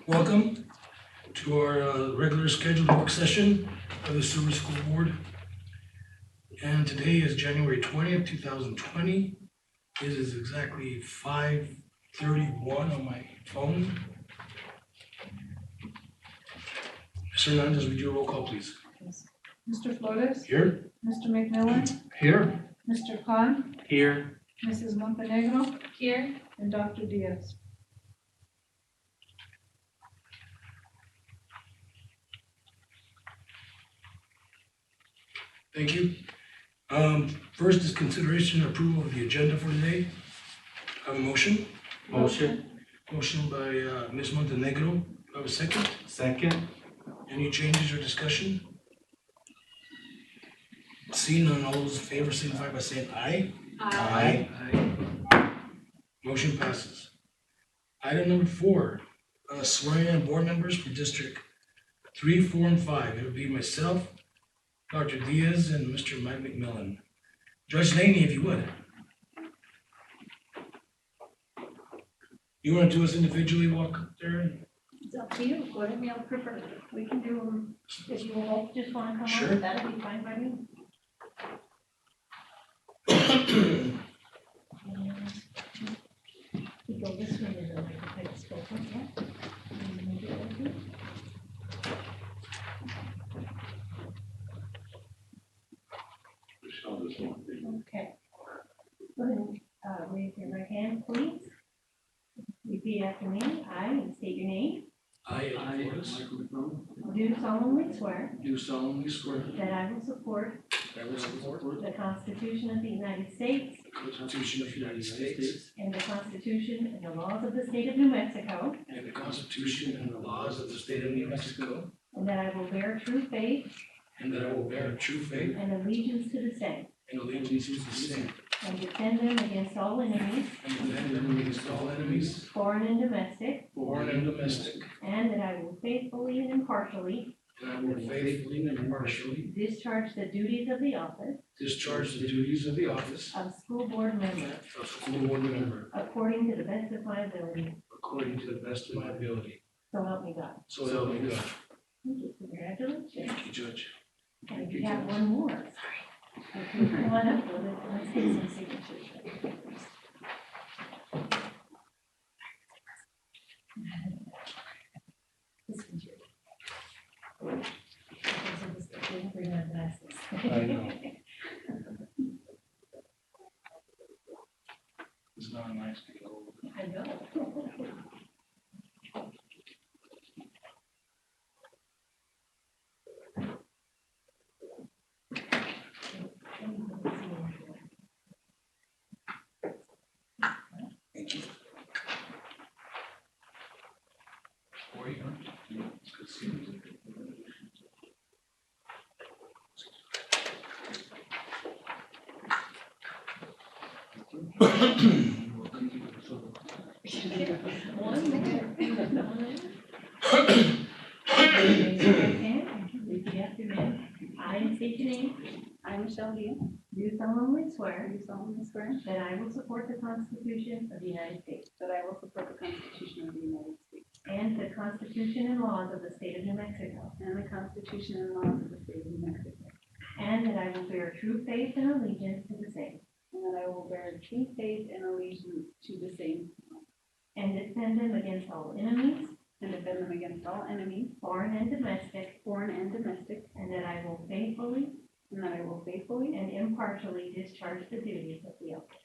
Welcome to our regular scheduled work session of the Silver School Board. And today is January 20th, 2020. It is exactly 5:31 on my phone. Ms. Hernandez, would you do a roll call, please? Mr. Flores, Here? Mr. McMillan, Here. Mr. Khan, Here. Mrs. Montenegro. Here. And Dr. Diaz. Thank you. First is consideration and approval of the agenda for today. Have a motion? Motion. Motion by Ms. Montenegro. Have a second? Second. Any changes or discussion? Seeing none, all those in favor signify by saying aye. Aye. Motion passes. Item number 4, swearing in board members for District 3, 4, and 5. It would be myself, Dr. Diaz, and Mr. Mike McMillan. Judge Laney, if you would. You want to do us individually, walk up there? It's up to you, whatever you prefer. We can do them, if you both just wanna come Sure. on, that'll be fine by me. We go this way, is like a tight scope, yeah? And maybe like this. Okay. Go ahead and raise your right hand, please. Repeat after me. I, and state your name, I, Flores, do solemnly swear do solemnly swear that I will support that I will support the Constitution of the United States the Constitution of the United States and the Constitution and the laws of the state of New Mexico, and the Constitution and the laws of the state of New Mexico, and that I will bear true faith and that I will bear true faith and allegiance to the same, and allegiance to the same, and defend them against all enemies, and defend them against all enemies, foreign and domestic, foreign and domestic, and that I will faithfully and impartially and I will faithfully and impartially discharge the duties of the office discharge the duties of the office of school board member of school board member according to the best of my ability. according to the best of my ability. So help me God. So help me God. Thank you. Congratulations. Thank you, Judge. And we have one more. If you come on up with it, let's get some signatures. This one's yours. Didn't bring my glasses. I know. It's not nice to go. I know. Thank you. Or you don't. It's good seeing you. One more. Repeat after me. I, and state your name, I, Michelle Dean, do solemnly swear do solemnly swear that I will support the Constitution of the United States that I will support the Constitution of the United States and the Constitution and laws of the state of New Mexico, and the Constitution and laws of the state of New Mexico, and that I will bear true faith and allegiance to the same, and that I will bear true faith and allegiance to the same, and defend them against all enemies, and defend them against all enemies, foreign and domestic, foreign and domestic, and that I will faithfully and that I will faithfully and impartially discharge the duties of the office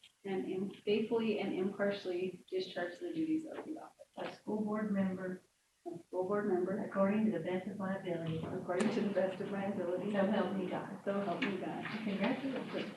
faithfully and impartially discharge the duties of the office of school board member of school board member according to the best of my ability. according to the best of my ability. So help me God. So help me God. Congratulations.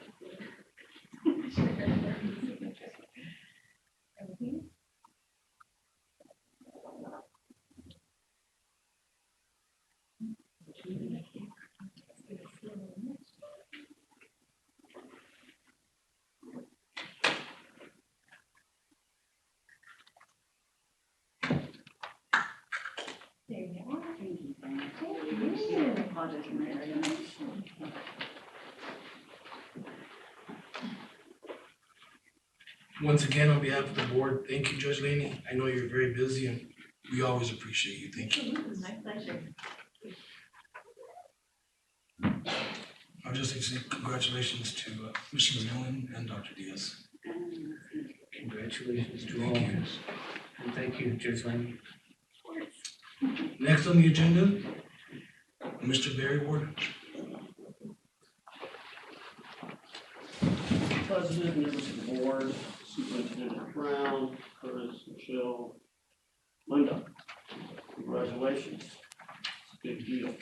There you are. Thank you very much. Thank you. I apologize for my arrogance. Once again, on behalf of the board, thank you, Judge Laney. I know you're very busy and We always appreciate you. Thank you. My pleasure. I'll just say congratulations to Mr. McMillan and Dr. Diaz. Congratulations to all. Thank you. And thank you, Judge Lang. Next on the agenda, Mr. Barry Ward. President, members of the board, Superintendent Brown, Curtis, Michelle, Linda, congratulations. It's a big deal.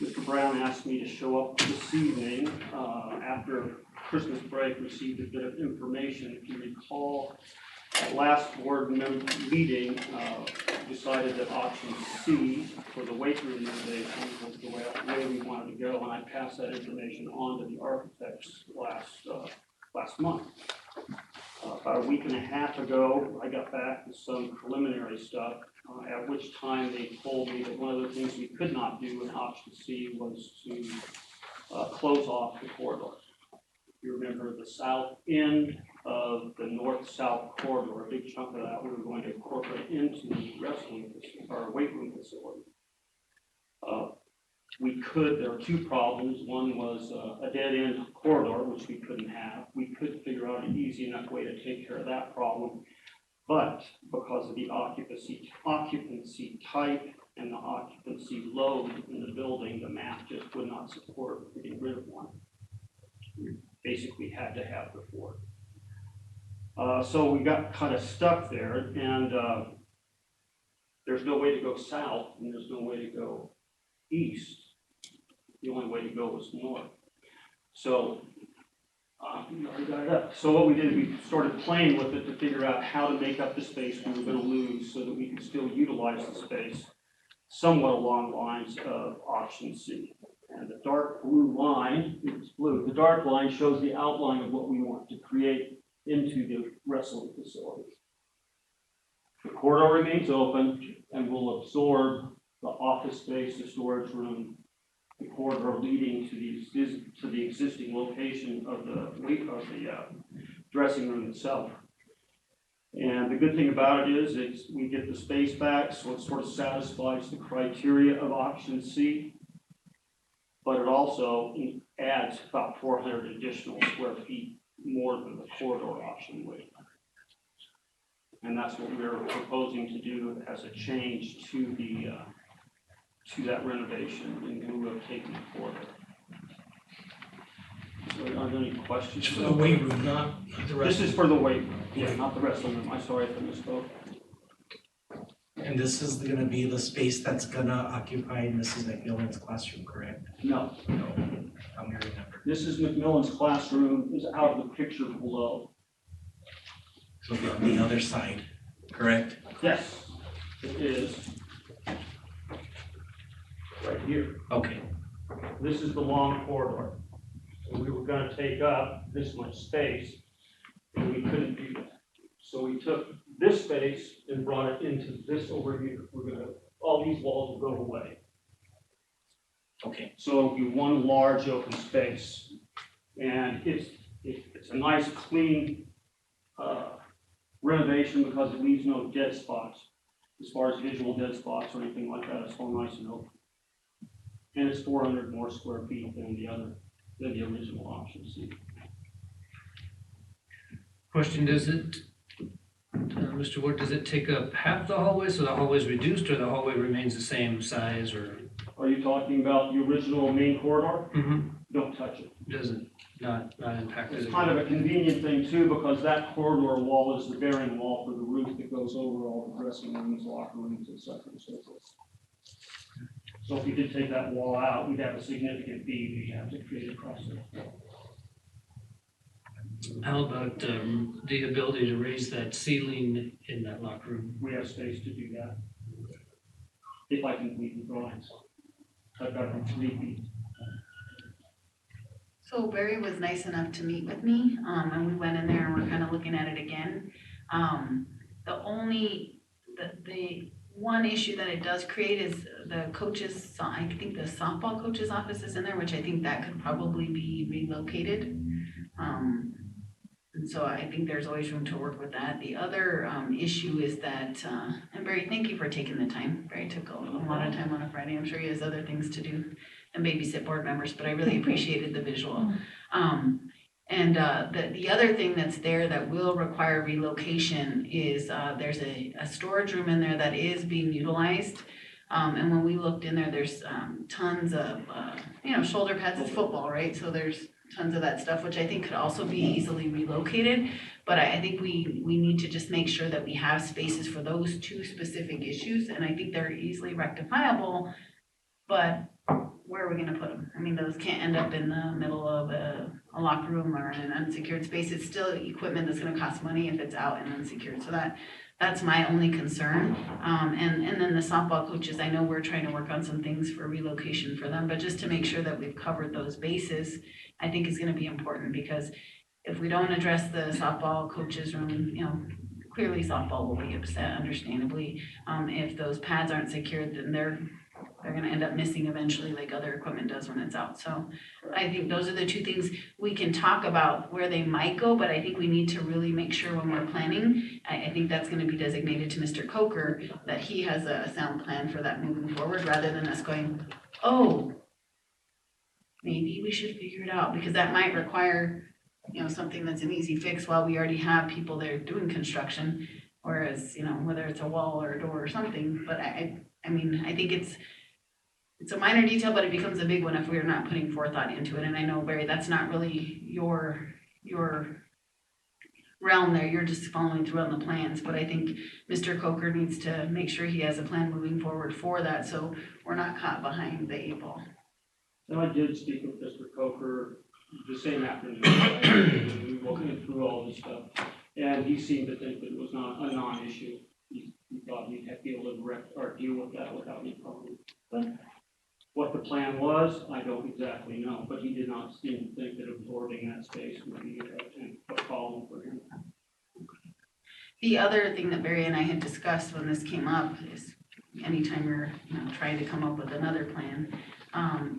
Mr. Brown asked me to show up this evening after Christmas break, received a bit of information. If you recall, at last board meeting, decided that option C for the weight room renovation was the way we wanted to go, and I passed that information on to the architects last month. About a week and a half ago, I got back with some preliminary stuff, at which time they told me that one of the things we could not do in option C was to close off the corridor. You remember the south end of the north-south corridor, a big chunk of that we were going to incorporate into the wrestling or weight room facility. There were two problems. One was a dead-end corridor, which we couldn't have. We could figure out an easy enough way to take care of that problem. But because of the occupancy type and the occupancy load in the building, the math just would not support getting rid of one. We basically had to have the fourth. So we got kind of stuck there, and there's no way to go south, and there's no way to go east. The only way to go was north. So we already got it up. So what we did, we started playing with it to figure out how to make up the space we were going to lose so that we could still utilize the space somewhat along the lines of option C. And the dark blue line, it's blue, the dark line shows the outline of what we want to create into the wrestling facility. The corridor remains open and will absorb the office space, the storage room, the corridor leading to the existing location of the dressing room itself. And the good thing about it is we get the space back, so it sort of satisfies the criteria of option C, but it also adds about 400 additional square feet more than the corridor option would. And that's what we're proposing to do as a change to that renovation in lieu of taking the corridor. So are there any questions? It's for the weight room, not the rest. This is for the weight room, yeah, not the wrestling room. I'm sorry if I misspoke. And this is gonna be the space that's gonna occupy Mrs. McMillan's classroom, correct? No, No, I'm gonna remember. this is McMillan's classroom, is out of the picture below. So it'll be on the other side, correct? Yes, it is. Right here. Okay, This is the long corridor. And we were gonna take up this much space, and we couldn't do that. So we took this space and brought it into this over here. All these walls will go away. okay. So it'll be one large open space. And it's a nice, clean renovation because it leaves no dead spots. As far as visual dead spots or anything like that, it's all nice and open. And it's 400 more square feet than the original option C. Question, does it, Mr. Ward, does it take up half the hallway, so the hallway is reduced, or the hallway remains the same size, or? Are you talking about the original main corridor? Don't touch it. Does it not impact it? It's kind of a convenient thing too, because that corridor wall is the bearing wall for the roof that goes over all the dressing rooms, locker rooms, et cetera, and so forth. So if we did take that wall out, we'd have a significant beam we'd have to create across it. How about the ability to raise that ceiling in that locker room? We have space to do that. If I complete the drawings. I've got them 3 feet. So Barry was nice enough to meet with me, and we went in there and we're kind of looking at it again. The one issue that it does create is the coaches, I think the softball coach's office is in there, which I think that could probably be relocated. And so I think there's always room to work with that. The other issue is that, and Barry, thank you for taking the time. Barry took a lot of time on a Friday. I'm sure he has other things to do and babysit board members, but I really appreciated the visual. And the other thing that's there that will require relocation is there's a storage room in there that is being utilized. And when we looked in there, there's tons of, shoulder pads, it's football, right? So there's tons of that stuff, which I think could also be easily relocated. But I think we need to just make sure that we have spaces for those two specific issues. And I think they're easily rectifiable, but where are we gonna put them? I mean, those can't end up in the middle of a locker room or in an unsecured space. It's still equipment that's gonna cost money if it's out and unsecured. So that's my only concern. And then the softball coaches, I know we're trying to work on some things for relocation for them, but just to make sure that we've covered those bases, I think is gonna be important, because if we don't address the softball coaches room, clearly softball will be upset, understandably. If those pads aren't secured, then they're gonna end up missing eventually, like other equipment does when it's out. So I think those are the two things we can talk about where they might go, but I think we need to really make sure when we're planning, I think that's gonna be designated to Mr. Coker, that he has a sound plan for that moving forward, rather than us going, oh, maybe we should figure it out, because that might require, something that's an easy fix while we already have people there doing construction. Whereas, whether it's a wall or a door or something, but I mean, I think it's a minor detail, but it becomes a big one if we're not putting forethought into it. And I know, Barry, that's not really your realm there. You're just following through on the plans. But I think Mr. Coker needs to make sure he has a plan moving forward for that, so we're not caught behind the 8 ball. And I did speak with Mr. Coker the same afternoon, right? We were looking through all this stuff, and he seemed to think that it was not a non-issue. He thought he'd be able to deal with that without any problem. But what the plan was, I don't exactly know, but he did not seem to think that absorbing that space would be a problem for him. The other thing that Barry and I had discussed when this came up is anytime you're trying to come up with another plan,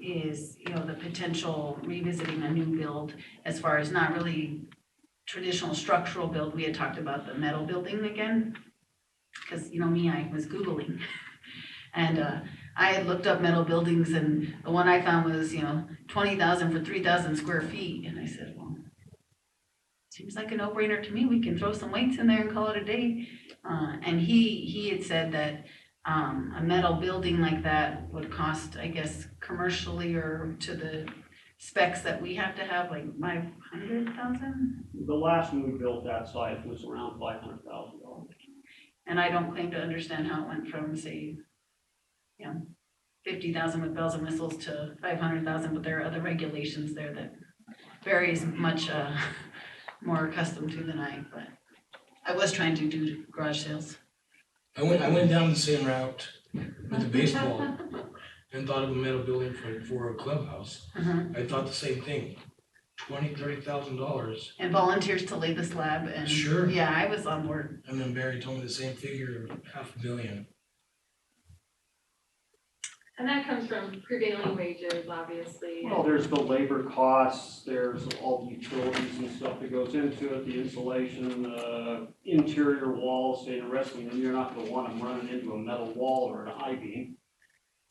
is the potential revisiting a new build, as far as not really traditional structural build. We had talked about the metal building again, because me, I was Googling and I had looked up metal buildings, and the one I found was 20,000 for 3,000 square feet, and I said, well, seems like a no-brainer to me. We can throw some weights in there and call it a day. And he had said that a metal building like that would cost, I guess, commercially or to the specs that we have to have, like 500,000. The last one we built that site was around $500,000. And I don't claim to understand how it went from, say, 50,000 with bells and whistles to 500,000, but there are other regulations there that varies much more accustomed to than I. But I was trying to do garage sales. I went down the same route with the baseball and thought of a metal building for a clubhouse. I thought the same thing, $20,000-$30,000. And volunteers to lay the slab and. Sure. Yeah, I was on board. And then Barry told me the same figure, $500,000. And that comes from prevailing wages, obviously. Well, there's the labor costs, there's all the utilities and stuff that goes into it, the insulation, the interior walls, say in a wrestling room, you're not gonna want them running into a metal wall or an I-beam.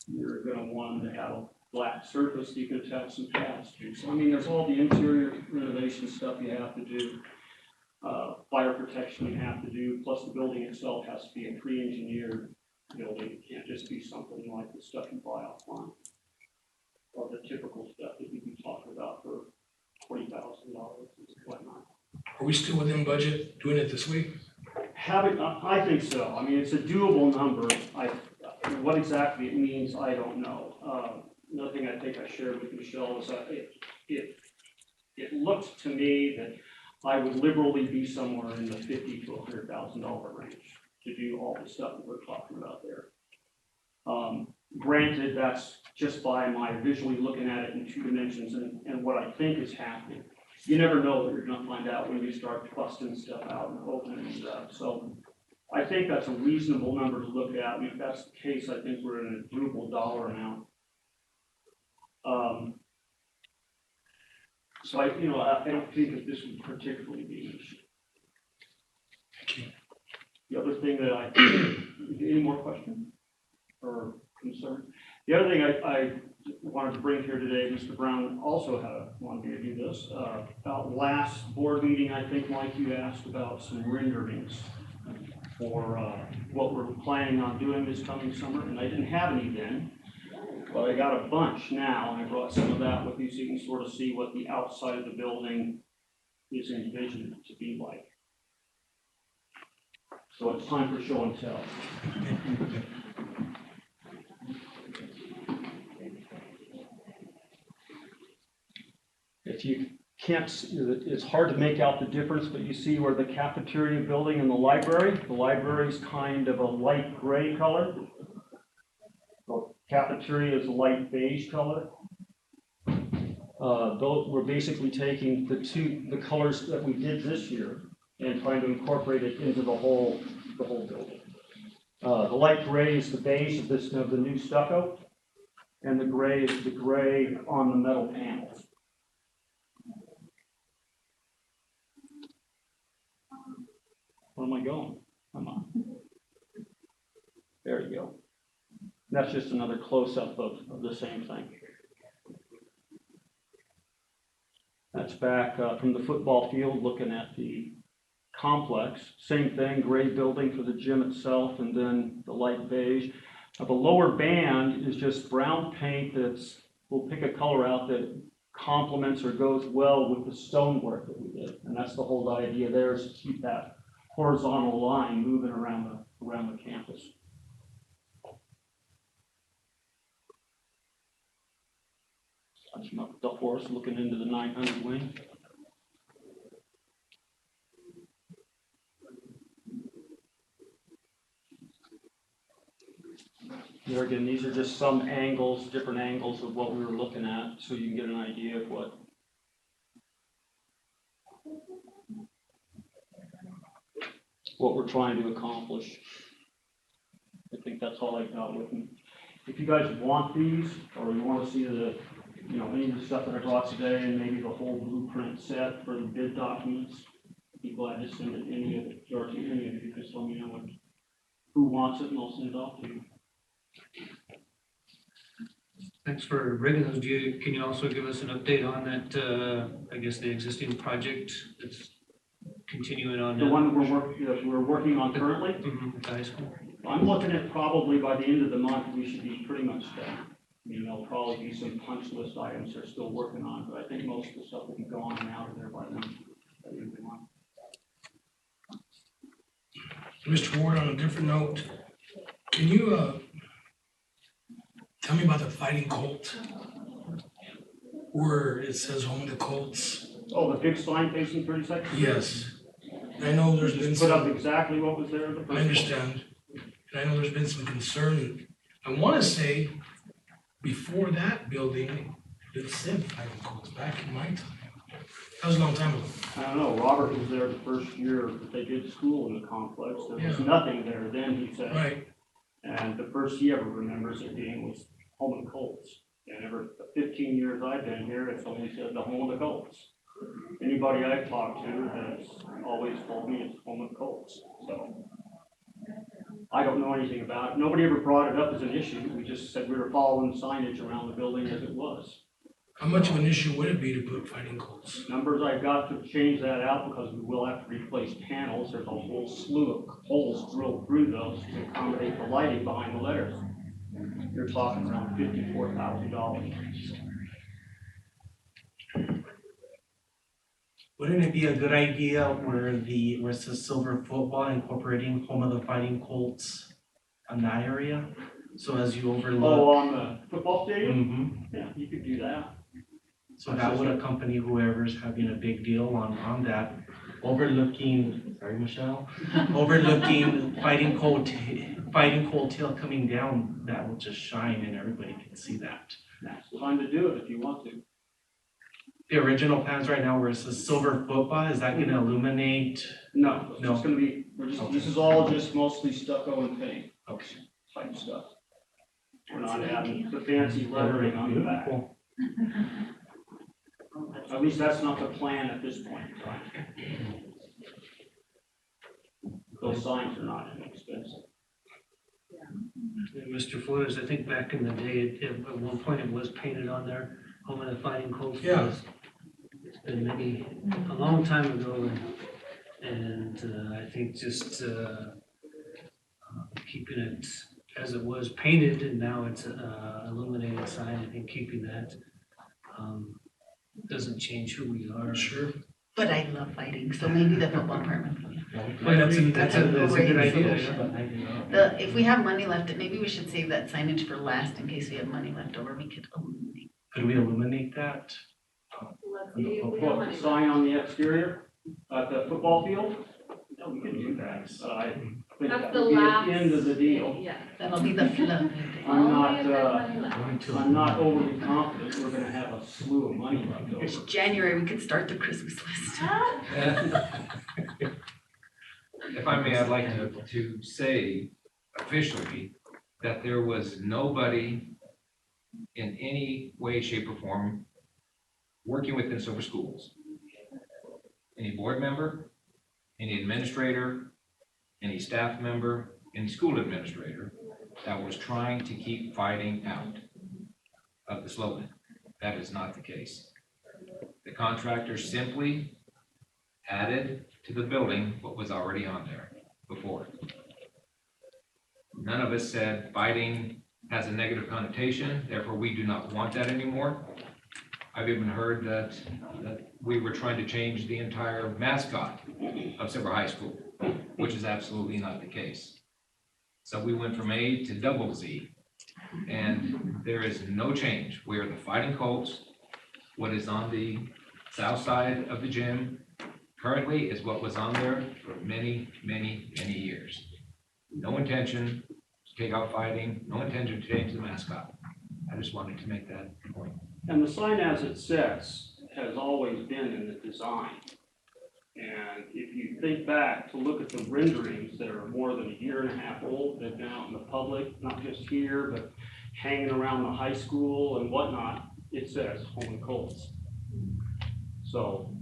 You're gonna want them to have a flat surface you can attach some pads to. So I mean, there's all the interior renovation stuff you have to do. Fire protection you have to do, plus the building itself has to be a pre-engineered building. It can't just be something like the stuff you buy offline, or the typical stuff that you'd be talking about for $20,000 and whatnot. Are we still within budget doing it this week? I think so. I mean, it's a doable number. What exactly it means, I don't know. Another thing I think I shared with Michelle is that it looks to me that I would liberally be somewhere in the $50,000 to $100,000 range to do all the stuff that we're talking about there. Granted, that's just by my visually looking at it in 2 dimensions and what I think is happening. You never know what you're gonna find out when you start busting stuff out and opening stuff. So I think that's a reasonable number to look at. And if that's the case, I think we're in a doable dollar amount. So I don't think that this would particularly be an issue. Okay. The other thing that any more questions or concern? The other thing I wanted to bring here today, Mr. Brown also wanted me to do this. About last board meeting, I think, Mike, you asked about some renderings for what we're planning on doing this coming summer, and I didn't have any then. Well, I got a bunch now, and I brought some of that with you so you can sort of see what the outside of the building is envisioned to be like. So it's time for show and tell. If you can't, it's hard to make out the difference, but you see where the cafeteria building and the library is kind of a light gray color. The cafeteria is a light beige color. We're basically taking the colors that we did this year and trying to incorporate it into the whole building. The light gray is the beige of the new stucco, and the gray is the gray on the metal panels. Where am I going? Come on. There you go. That's just another close-up of the same thing. That's back from the football field looking at the complex. Same thing, gray building for the gym itself, and then the light beige. Now, the lower band is just brown paint we'll pick a color out that complements or goes well with the stonework that we did. And that's the whole idea there, is to keep that horizontal line moving around the campus. Touching up the horse looking into the 900 wing. There again, these are just some angles, different angles of what we were looking at, so you can get an idea of what we're trying to accomplish. I think that's all I got with me. If you guys want these, or you want to see any of the stuff that I brought today, and maybe the whole blueprint set for the bid documents, I'd be glad to send it to any of you. Just let me know who wants it, and I'll send it off to you. Thanks for bringing those. Can you also give us an update on that, I guess the existing project that's continuing on? The one that we're working on currently? At the high school? I'm looking at probably by the end of the month, we should be pretty much done. There'll probably be some punch list items they're still working on, but I think most of the stuff will be gone and out of there by then. By the end of the month. Mr. Ward, on a different note, can you tell me about the Fighting Colt? Where it says home of the Colts? Oh, the big sign facing 32nd? Yes. I know there's been Put up some, exactly what was there in the first. I understand. And I know there's been some concern. I want to say before that building, it said Fighting Colts back in my time. That was a long time ago. I don't know, Robert was there the first year that they did school in the complex. There was Yeah. nothing there then, he said. Right. And the first he ever remembers it being was home of the Colts. And ever the 15 years I've been here, it's only said the home of the Colts. Anybody I've talked to has always told me it's home of the Colts. So I don't know anything about it. Nobody ever brought it up as an issue. We just said we were following signage around the building as it was. How much of an issue would it be to put Fighting Colts? Numbers I've got to change that out because we will have to replace panels. There's a whole slew of holes drilled through those to accommodate the lighting behind the letters. You're talking around $54,000. Wouldn't it be a good idea where it says Silver Football incorporating home of the Fighting Colts on that area? So as you overlook. Oh, on the football stadium? Mm-hmm. Yeah, you could do that. So that would accompany whoever's having a big deal on that, overlooking, sorry, Michelle, overlooking Fighting Colt Hill coming down, that will just shine and everybody can see that. That's the time to do it if you want to. The original plans right now where it says Silver Football, is that gonna illuminate? No, it's No. just gonna be, this is all just mostly stucco and paint Okay. type stuff. We're not adding the fancy lettering on the back. At least that's not the plan at this point in time. Those signs are not inexpensive. And Mr. Flores, I think back in the day, at one point it was painted on there, home of the Fighting Colts. Yeah. It's been a long time ago, and I think just keeping it as it was painted, and now it's illuminated sign, I think keeping that doesn't change who we are. Sure. But I love fighting, so maybe the football department. But that's a good idea, yeah. If we have money left, maybe we should save that signage for last in case we have money left over, we could illuminate. Could we illuminate that? Let's see if we have Put money. a sign on the exterior at the football field? Yeah, we could do that, but I think That's that the would be at last. the end of the deal. Yeah. That'll be the flood. I'm not overly confident we're gonna have a slew of money left over. It's January, we could start the Christmas list. If I may, I'd like to say officially that there was nobody in any way, shape, or form working within Silver Schools. Any board member, any administrator, any staff member, any school administrator that was trying to keep fighting out of the slogan. That is not the case. The contractor simply added to the building what was already on there before. None of us said fighting has a negative connotation, therefore we do not want that anymore. I've even heard that we were trying to change the entire mascot of Silver High School, which is absolutely not the case. So we went from A to double Z, and there is no change. We are the Fighting Colts. What is on the south side of the gym currently is what was on there for many, many, many years. No intention to take out fighting, no intention to change the mascot. I just wanted to make that point. And the sign as it sits has always been in the design. And if you think back to look at the renderings that are more than a year and a half old, they've been out in the public, not just here, but hanging around the high school and whatnot, it says Home Colts. So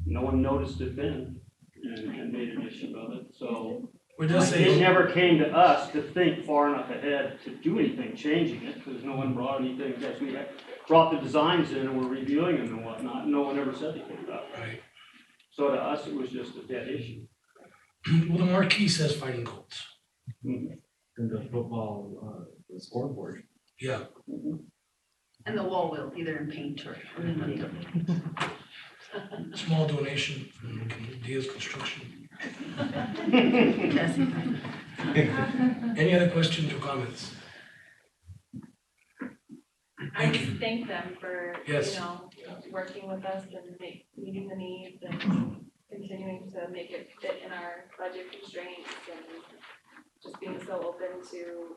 no one noticed it then and made an issue of it, so. It does It say, never came to us to think far enough ahead to do anything changing it, because no one brought anything, I guess we had brought the designs in and we're reviewing them and whatnot, and no one ever said anything about it. right. So to us, it was just a dead issue. Well, the marquee says Fighting Colts. In the football, the scoreboard. Yeah. And the wall will, either in paint or in the. Small donation from Diaz Construction. Any other questions or comments? I Thank just you. thank them for, Yes. working with us and meeting the needs and continuing to make it fit in our budget constraints and just being so open to,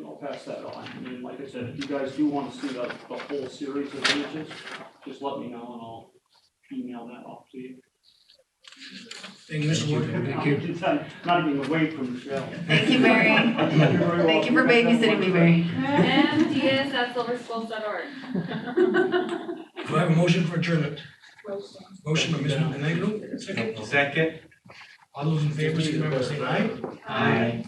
I'll pass that on. I mean, like I said, if you guys do want to see the whole series of images, just let me know and I'll email that off to you. Thank you, Mr. Ward. Thank you. Not even away from Michelle. Thank you, Mary. Thank you for babysitting me, Mary. mds@silverschools.org. Do I have a motion for adjournment? Motion by Mr. Montenegro, second. Second. All those in favor, signify by saying aye. Aye.